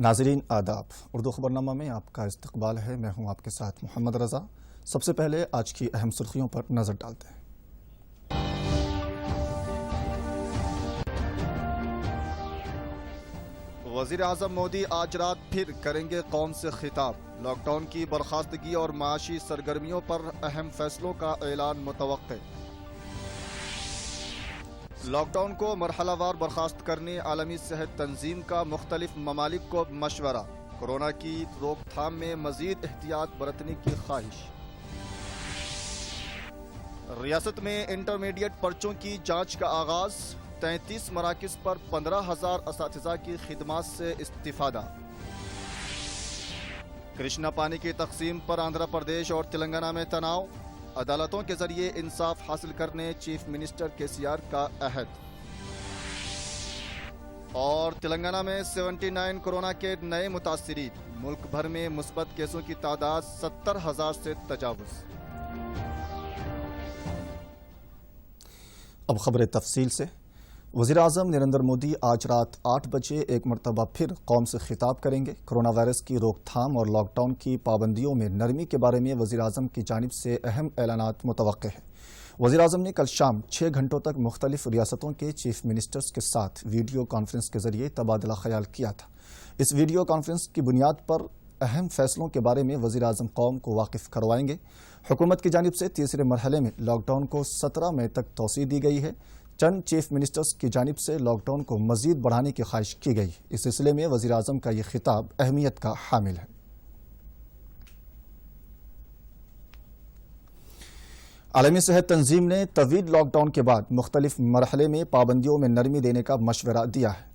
ناظرین آداب، اردو خبرنامہ میں آپ کا استقبال ہے۔ میں ہوں آپ کے ساتھ محمد رضا۔ سب سے پہلے آج کی اہم سرخیوں پر نظر ڈالتے ہیں۔ وزیر اعظم مودی آج رات پھر کریں گے قوم سے خطاب۔ لاک ڈاؤن کی برخاستگی اور معاشی سرگرمیوں پر اہم فیصلوں کا اعلان متوقع۔ لاک ڈاؤن کو مرحلہ وار برخاست کرنے عالمی صحت تنظیم کا مختلف ممالک کو مشورہ۔ کورونا کی روک تھام میں مزید احتیاط برتنے کی خواہش۔ ریاست میں انٹرمیڈیٹ پرچوں کی جانچ کا آغاز۔ 33 مراکز پر 15,000 اساتذہ کی خدمات سے استفادہ۔ کرشنا پانی کی تقسیم پر آندھرا پردیش اور تلنگانہ میں تناؤ۔ عدالتوں کے ذریعے انصاف حاصل کرنے چیف منسٹر KCR کا عہد۔ اور تلنگانہ میں 79 کورونا کے نئے متاثرین۔ ملک بھر میں مثبت کیسوں کی تعداد 70,000 سے تجاوز۔ اب خبریں تفصیل سے۔ وزیر اعظم نریندر مودی آج رات 8 بجے ایک مرتبہ پھر قوم سے خطاب کریں گے۔ کورونا وائرس کی روک تھام اور لاک ڈاؤن کی پابندیوں میں نرمی کے بارے میں وزیر اعظم کی جانب سے اہم اعلانات متوقع ہیں۔ وزیر اعظم نے کل شام 6 گھنٹوں تک مختلف ریاستوں کے چیف منسٹرز کے ساتھ ویڈیو کانفرنس کے ذریعے تبادلہ خیال کیا تھا۔ اس ویڈیو کانفرنس کی بنیاد پر اہم فیصلوں کے بارے میں وزیر اعظم قوم کو واقف کروائیں گے۔ حکومت کی جانب سے تیسرے مرحلے میں لاک ڈاؤن کو 17 مئی تک توسیع دی گئی ہے۔ چند چیف منسٹرز کی جانب سے لاک ڈاؤن کو مزید بڑھانے کی خواہش کی گئی۔ اس سلسلے میں وزیر اعظم کا یہ خطاب اہمیت کا حامل ہے۔ عالمی صحت تنظیم نے طویل لاک ڈاؤن کے بعد مختلف مرحلے میں پابندیوں میں نرمی دینے کا مشورہ دیا ہے۔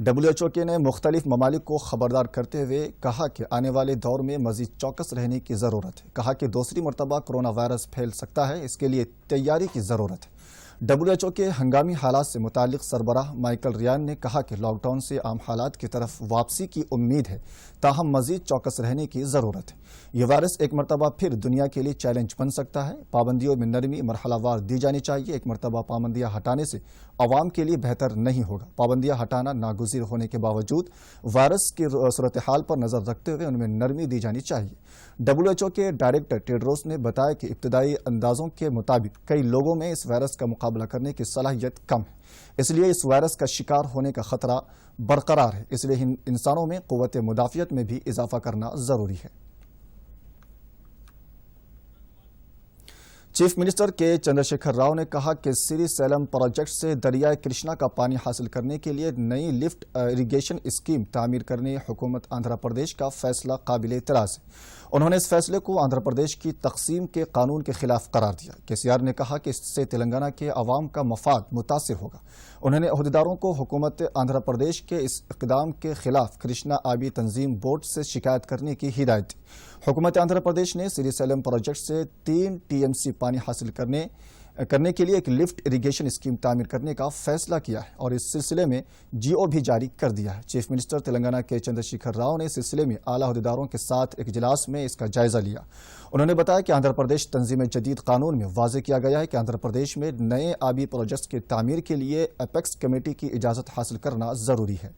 WHO نے مختلف ممالک کو خبردار کرتے ہوئے کہا کہ آنے والے دور میں مزید چوکس رہنے کی ضرورت ہے۔ کہا کہ دوسری مرتبہ کورونا وائرس پھیل سکتا ہے، اس کے لیے تیاری کی ضرورت ہے۔ WHO کے ہنگامی حالات سے متعلق سربراہ مائیکل ریان نے کہا کہ لاک ڈاؤن سے عام حالات کی طرف واپسی کی امید ہے، تاہم مزید چوکس رہنے کی ضرورت ہے۔ یہ وائرس ایک مرتبہ پھر دنیا کے لیے چیلنج بن سکتا ہے۔ پابندیوں میں نرمی مرحلہ وار دی جانی چاہیے۔ ایک مرتبہ پابندیاں ہٹانے سے عوام کے لیے بہتر نہیں ہوگا۔ پابندیاں ہٹانا ناگزیر ہونے کے باوجود وائرس کی صورتحال پر نظر رکھتے ہوئے ان میں نرمی دی جانی چاہیے۔ WHO کے ڈائریکٹر ٹیڈروس نے بتایا کہ ابتدائی اندازوں کے مطابق کئی لوگوں میں اس وائرس کا مقابلہ کرنے کی صلاحیت کم ہے، اس لیے اس وائرس کا شکار ہونے کا خطرہ برقرار ہے۔ اس لیے انسانوں میں قوت مدافعت میں بھی اضافہ کرنا ضروری ہے۔ چیف منسٹر کے چندر شیکھر راؤ نے کہا کہ سری سیلم پروجیکٹ سے دریائے کرشنا کا پانی حاصل کرنے کے لیے نئی لفٹ اریگیشن اسکیم تعمیر کرنے حکومت آندھرا پردیش کا فیصلہ قابل اعتراض ہے۔ انہوں نے اس فیصلے کو آندھرا پردیش کی تقسیم کے قانون کے خلاف قرار دیا۔ KCR نے کہا کہ اس سے تلنگانہ کے عوام کا مفاد متاثر ہوگا۔ انہوں نے عہدیداروں کو حکومت آندھرا پردیش کے اس اقدام کے خلاف کرشنا آبی تنظیم بورڈ سے شکایت کرنے کی ہدایت دی۔ حکومت آندھرا پردیش نے سری سیلم پروجیکٹ سے 3 TMC پانی حاصل کرنے کے لیے ایک لفٹ اریگیشن اسکیم تعمیر کرنے کا فیصلہ کیا ہے اور اس سلسلے میں GO بھی جاری کر دیا ہے۔ چیف منسٹر تلنگانہ کے چندر شیکھر راؤ نے اس سلسلے میں اعلیٰ عہدیداروں کے ساتھ ایک اجلاس میں اس کا جائزہ لیا۔ انہوں نے بتایا کہ آندھرا پردیش تنظیم جدید قانون میں واضح کیا گیا ہے کہ آندھرا پردیش میں نئے آبی پروجیکٹس کی تعمیر کے لیے اپیکس کمیٹی کی اجازت حاصل کرنا ضروری ہے۔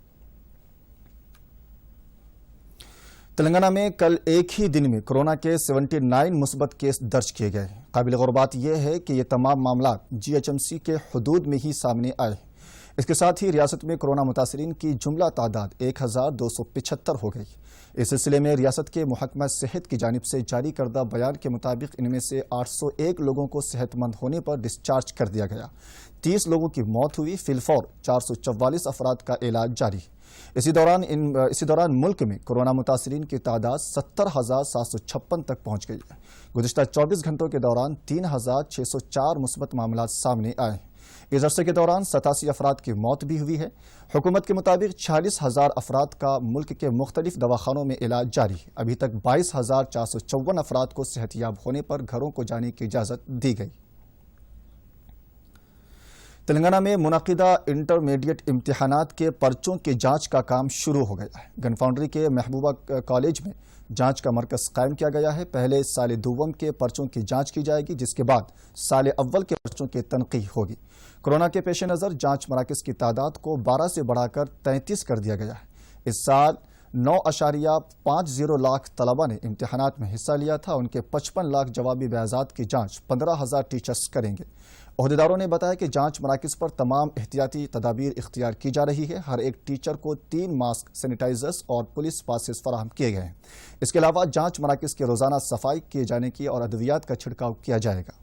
تلنگانہ میں کل ایک ہی دن میں کورونا کے 79 مثبت کیس درج کیے گئے۔ قابل غور بات یہ ہے کہ یہ تمام معاملات GHMC کے حدود میں ہی سامنے آئے ہیں۔ اس کے ساتھ ہی ریاست میں کورونا متاثرین کی جملہ تعداد 1275 ہو گئی۔ اس سلسلے میں ریاست کے محکمہ صحت کی جانب سے جاری کردہ بیان کے مطابق ان میں سے 801 لوگوں کو صحت مند ہونے پر ڈسچارج کر دیا گیا۔ 30 لوگوں کی موت ہوئی۔ فی الفور 444 افراد کا علاج جاری ہے۔ اسی دوران ملک میں کورونا متاثرین کی تعداد 70,756 تک پہنچ گئی ہے۔ گزشتہ 24 گھنٹوں کے دوران 3,604 مثبت معاملات سامنے آئے ہیں۔ اس عرصے کے دوران 87 افراد کی موت بھی ہوئی ہے۔ حکومت کے مطابق 46,000 افراد کا ملک کے مختلف دواخانوں میں علاج جاری ہے۔ ابھی تک 22,454 افراد کو صحت یاب ہونے پر گھروں کو جانے کی اجازت دی گئی۔ تلنگانہ میں منعقدہ انٹرمیڈیٹ امتحانات کے پرچوں کی جانچ کا کام شروع ہو گیا ہے۔ گن فاؤنڈری کے محبوبہ کالج میں جانچ کا مرکز قائم کیا گیا ہے۔ پہلے سال دوم کے پرچوں کی جانچ کی جائے گی، جس کے بعد سال اول کے پرچوں کی تنقیح ہوگی۔ کورونا کے پیش نظر جانچ مراکز کی تعداد کو 12 سے بڑھا کر 33 کر دیا گیا ہے۔ اس سال 9.50 लाख तलबा ने इम्तिहानात में हिस्सा लिया था। उनके 55 लाख जवाबी बयाजात की जांच 15,000 टीचर्स करेंगे। ओहदेदारों ने बताया कि जांच मराकज़ पर तमाम एहतियाती तदाबीर इख्तियार की जा रही है। हर एक टीचर को 3 मास्क, सैनिटाइजर्स और पुलिस पासेस फराहम किए गए हैं। इसके अलावा जांच मराकज़ के रोज़ाना सफाई किए जाने की और अद्वियात का छिड़काव किया जाएगा।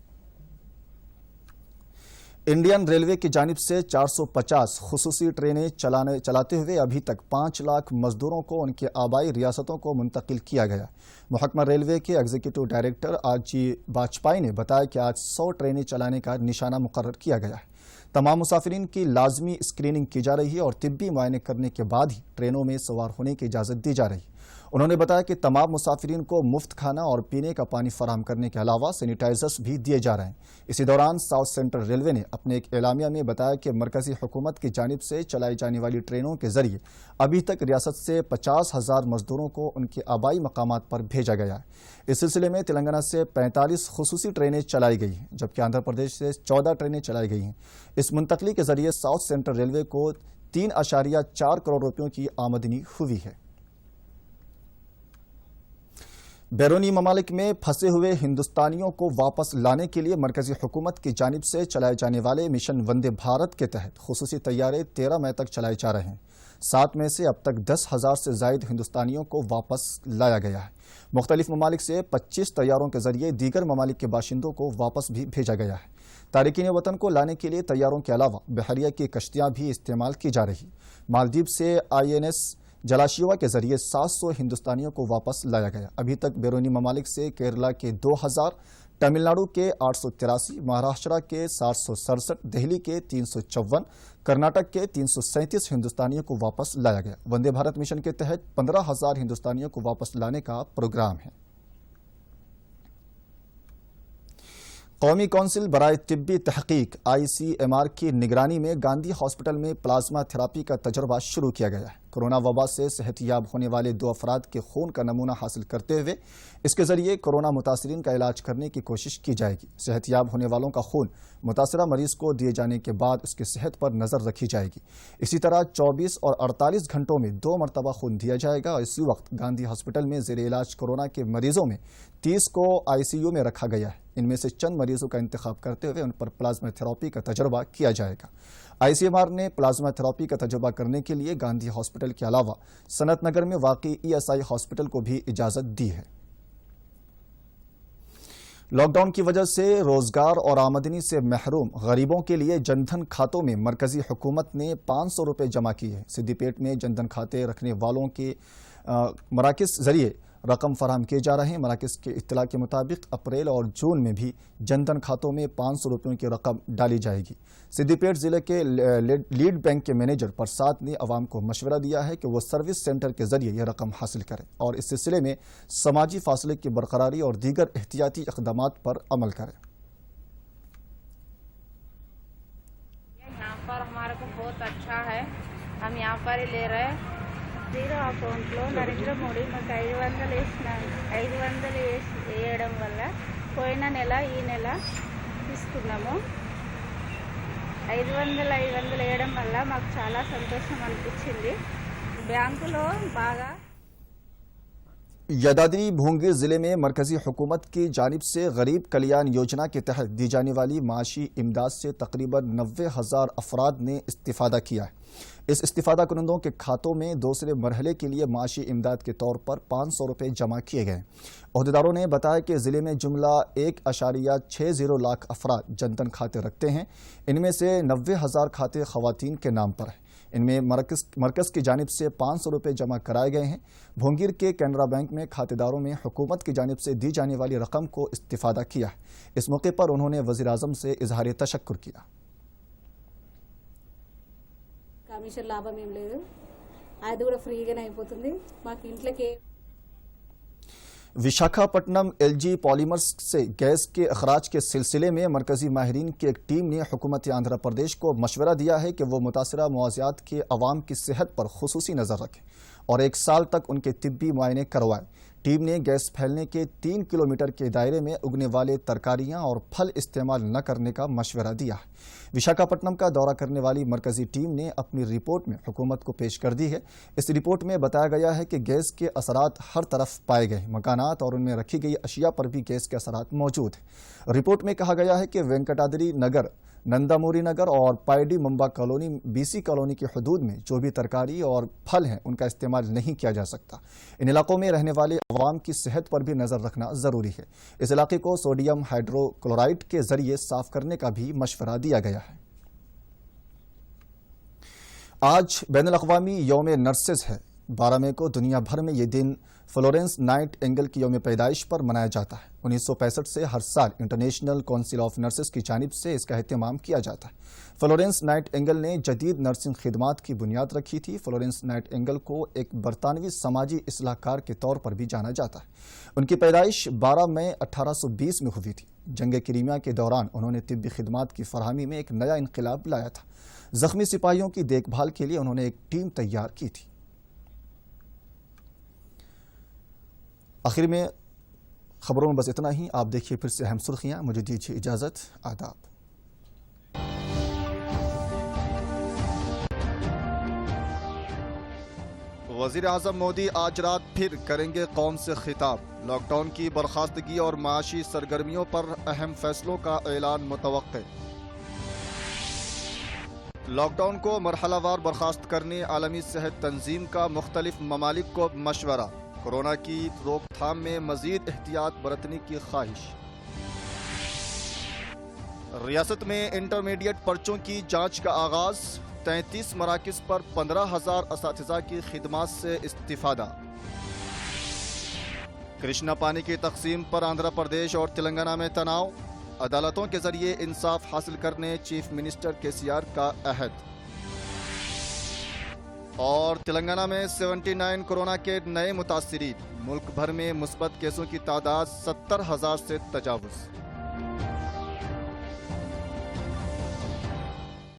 इंडियन रेलवे की जानिब से 450 खुसूसी ट्रेनें चलाते हुए अभी तक 5 लाख मजदूरों को उनके आबाई रियासतों को मुंतकिल किया गया। महकमा रेलवे के एग्जीक्यूटिव डायरेक्टर आरजी वाजपेयी ने बताया कि आज 100 ट्रेनें चलाने का निशाना मुकर्रर किया गया है। तमाम मुसाफिरीन की लाजमी स्क्रीनिंग की जा रही है और तिब्बी मुआयने करने के बाद ही ट्रेनों में सवार होने की इजाज़त दी जा रही है। उन्होंने बताया कि तमाम मुसाफिरीन को मुफ्त खाना और पीने का पानी फराहम करने के अलावा सैनिटाइजर्स भी दिए जा रहे हैं। इसी दौरान साउथ सेंट्रल रेलवे ने अपने एक एलामिया में बताया कि मरकजी हुकूमत की जानिब से चलाई जाने वाली ट्रेनों के जरिए अभी तक रियासत से 50,000 मजदूरों को उनके आबाई मकामात पर भेजा गया है। इस सिलसिले में तेलंगाना से 45 खुसूसी ट्रेनें चलाई गई हैं, जबकि आंध्र प्रदेश से 14 ट्रेनें चलाई गई हैं। इस मुंतकली के जरिए साउथ सेंट्रल रेलवे को 3.4 करोड़ रुपयों की आमदनी हुई है। बैरूनी ममालिक में फंसे हुए हिंदुस्तानियों को वापस लाने के लिए मरकजी हुकूमत की जानिब से चलाए जाने वाले मिशन वंदे भारत के तहत खुसूसी तैयारे 13 मई तक चलाए जा रहे हैं। 7 में से अब तक 10,000 से जायद हिंदुस्तानियों को वापस लाया गया है। मुख्तलिफ ममालिक से 25 तैयारों के जरिए दीगर ममालिक के बाशिंदों को वापस भी भेजा गया है। तारिकीन वतन को लाने के लिए तैयारों के अलावा बहरिया की कश्तियां भी इस्तेमाल की जा रही। मालदीव से INS जलाशिवा के जरिए 700 हिंदुस्तानियों को वापस लाया गया। अभी तक बैरूनी ममालिक से केरला के 2,000, तमिलनाडु के 883, महाराष्ट्र के 767, दिल्ली के 354, कर्नाटक के 337 हिंदुस्तानियों को वापस लाया गया। वंदे भारत मिशन के तहत 15,000 हिंदुस्तानियों को वापस लाने का प्रोग्राम है। कौमी कौंसिल बराए तिब्बी तहकीक ICMR की निगरानी में गांधी हॉस्पिटल में प्लाज्मा थेरापी का तजर्बा शुरू किया गया है। कोरोना वबा से सेहतियाब होने वाले 2 अफराद के खून का नमूना हासिल करते हुए इसके जरिए कोरोना मुतासरीन का इलाज करने की कोशिश की जाएगी। सेहतियाब होने वालों का खून मुतासरा मरीज को दिए जाने के बाद उसकी सेहत पर नज़र रखी जाएगी। इसी तरह 24 और 48 घंटों में 2 मरतबा खून दिया जाएगा। इसी वक्त गांधी हॉस्पिटल में ज़ेर इलाज कोरोना के मरीजों में 30 को ICU में रखा गया है। इनमें से चंद मरीजों का इंतखाब करते हुए उन पर प्लाज्मा थेरापी का तजर्बा किया जाएगा। ICMR ने प्लाज्मा थेरापी का तजर्बा करने के लिए गांधी हॉस्पिटल के अलावा सनत नगर में वाक़ई ESI हॉस्पिटल को भी इजाज़त दी है। लॉकडाउन की वजह से रोजगार और आमदनी से महरूम गरीबों के लिए जनधन खातों में मरकजी हुकूमत ने 500 रुपये जमा किए हैं। सिद्दीपेट में जनधन खाते रखने वालों के मराकज़ जरिए रकम फराहम किए जा रहे हैं। मराकज़ के इत्तला के मुताबिक अप्रैल और जून में भी जनधन खातों में 500 रुपयों की रकम डाली जाएगी। सिद्दीपेट ज़िले के लीड बैंक के मैनेजर प्रसाद ने अवाम को मशवरा दिया है कि वो सर्विस सेंटर के जरिए यह रकम हासिल करें और इस सिलसिले में समाजी फासले की बरकरारी और दीगर एहतियाती इक़दामात पर अमल करें। यहाँ पर हमारे को बहुत अच्छा है, हम यहाँ पर ही ले रहे हैं। జీరో అకౌంట్లో నరేంద్ర మోడీ మాకు 500 వేసినారు. 500 వేయడం వల్ల పోయిన నెల ఈ నెల తీసుకున్నాము. 500 వేయడం వల్ల మాకు చాలా సంతోషం అనిపించింది. బ్యాంకులో బాగా यदाद्री भूंगी जिले में मरकजी हुकूमत की जानिब से गरीब कल्याण योजना के तहत दी जाने वाली माशी इमदाद से तकरीबन 90,000 अफराद ने इस्तिफादा किया है। इस इस्तिफादा कुनंदों के खातों में दूसरे मरहले के लिए माशी इमदाद के तौर पर 500 रुपये जमा किए गए। ओहदेदारों ने बताया कि ज़िले में जुमला 1.60 लाख अफराद जनधन खाते रखते हैं। इनमें से 90,000 खाते ख़वातीन के नाम पर हैं। इनमें मरकज़ की जानिब से 500 रुपये जमा कराए गए हैं। भोंगीर के कैनरा बैंक में खातेदारों में हुकूमत की जानिब से दी जाने वाली रकम को इस्तिफादा किया है। इस मौके पर उन्होंने वज़ीर आज़म से इजहार तशक्कुर किया। కమిషన్ లాభం ఏం లేదు, అది కూడా ఫ్రీగానే అయిపోతుంది మాకు ఇంట్లోకి। विशाखापट्टनम LG पॉलीमर्स से गैस के अखराज के सिलसिले में मरकजी माहिरीन की एक टीम ने हुकूमत आंध्र प्रदेश को मशवरा दिया है कि वो मुतासरा मुआवजात के अवाम की सेहत पर खुसूसी नज़र रखें और 1 साल तक उनके तिब्बी मुआयने करवाएं। टीम ने गैस फैलने के 3 किलोमीटर के दायरे में उगने वाले तरकारियां और फल इस्तेमाल न करने का मशवरा दिया है। विशाखापट्टनम का दौरा करने वाली मरकजी टीम ने अपनी रिपोर्ट में हुकूमत को पेश कर दी है। इस रिपोर्ट में बताया गया है कि गैस के असरात हर तरफ पाए गए, मकानात और उनमें रखी गई अशिया पर भी गैस के असरात मौजूद हैं। रिपोर्ट में कहा गया है कि वेंकटाद्रि नगर, नंदामूरी नगर और पायडी मंबा कॉलोनी, बीसी कॉलोनी की हदूद में जो भी तरकारी और फल हैं उनका इस्तेमाल नहीं किया जा सकता। इन इलाकों में रहने वाले अवाम की सेहत पर भी नजर रखना जरूरी है। इस इलाके को सोडियम हाइड्रोक्लोराइड के जरिए साफ करने का भी मशवरा दिया गया है। आज बैनुल अक़वामी यौम नर्सेज है। 12 मई को दुनिया भर में ये दिन फ्लोरेंस नाइटिंगेल की यौम पैदाइश पर मनाया जाता है। 1965 से हर साल इंटरनेशनल काउंसिल ऑफ नर्सेज की जानिब से इसका एहतमाम किया जाता है। फ्लोरेंस नाइटिंगेल ने जदीद नर्सिंग खिदमात की बुनियाद रखी थी। फ्लोरेंस नाइटिंगेल को एक बरतानवी समाजी इस्लाहकार के तौर पर भी जाना जाता है। उनकी पैदाइश 12 मई 1820 में हुई थी। जंग क्रीमिया के दौरान उन्होंने तिब्बी खिदमात की फरहमी में एक नया इनकलाब लाया था। जख्मी सिपाहियों की देखभाल के लिए उन्होंने एक टीम तैयार की थी। आखिर में खबरों में बस इतना ही। आप देखिए फिर से अहम सुर्खियां। मुझे दीजिए इजाजत। आदाब। वज़ीर आज़म मोदी आज रात फिर करेंगे कौम से खिताब। लॉकडाउन की बर्खास्तगी और माशी सरगर्मियों पर अहम फैसलों का ऐलान मुतवक्के। लॉकडाउन को मरहलावार बर्खास्त करने आलमी सेहत तंजीम का मुख्तलिफ ममालिक को मशवरा। कोरोना की रोकथाम में मजीद एहतियात बरतने की ख्वाहिश। रियासत में इंटरमीडिएट पर्चों की जांच का आगाज। 33 मराकिज पर 15,000 असातिज़ा की खिदमात से इस्तिफादा। कृष्णा पानी की तकसीम पर आंध्र प्रदेश और तेलंगाना में तनाव। अदालतों के जरिए इंसाफ हासिल करने चीफ मिनिस्टर केसीआर का अहद। और तेलंगाना में 79 कोरोना के नए मुतासिरीन। मुल्क भर में मुस्बत केसों की तादाद 70,000 से तजावुज़।